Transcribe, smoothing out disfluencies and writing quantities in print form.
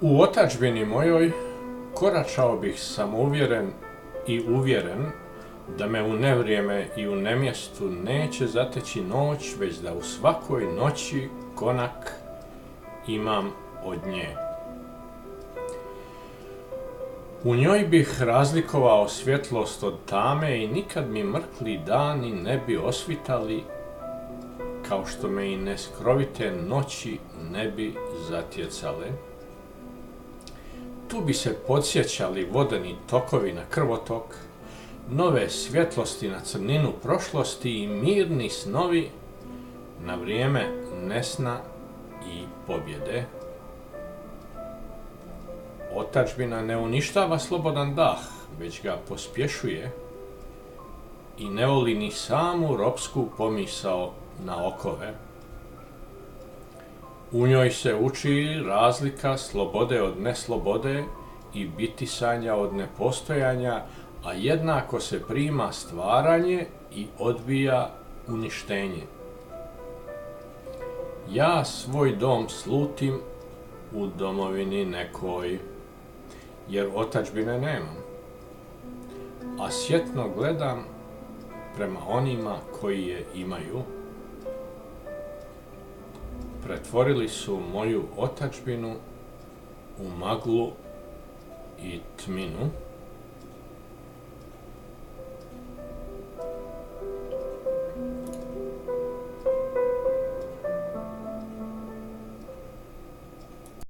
U otadžbini mojoj koračao bih samouvjeren i uvjeren da me u nevrijeme i u nemjestu neće zateći noć, već da u svakoj noći konak imam od nje. U njoj bih razlikovao svjetlost od tame i nikad mi mrkli dani ne bi osvitali, kao što me i neskrovite noći ne bi zatjecale. Tu bi se podsjećali vodeni tokovi na krvotok, nove svjetlosti na crninu prošlosti i mirni snovi na vrijeme nesna i pobjede. Otadžbina ne uništava slobodan dah, već ga pospješuje i ne voli ni samu ropsku pomisao na okove. U njoj se uči razlika slobode od neslobode i bitisanja od nepostojanja, a jednako se prima stvaranje i odbija uništenje. Ja svoj dom slutim u domovini nekoj, jer otadžbine nemam, a sjetno gledam prema onima koji je imaju. Pretvorili su moju otadžbinu u maglu i tminu.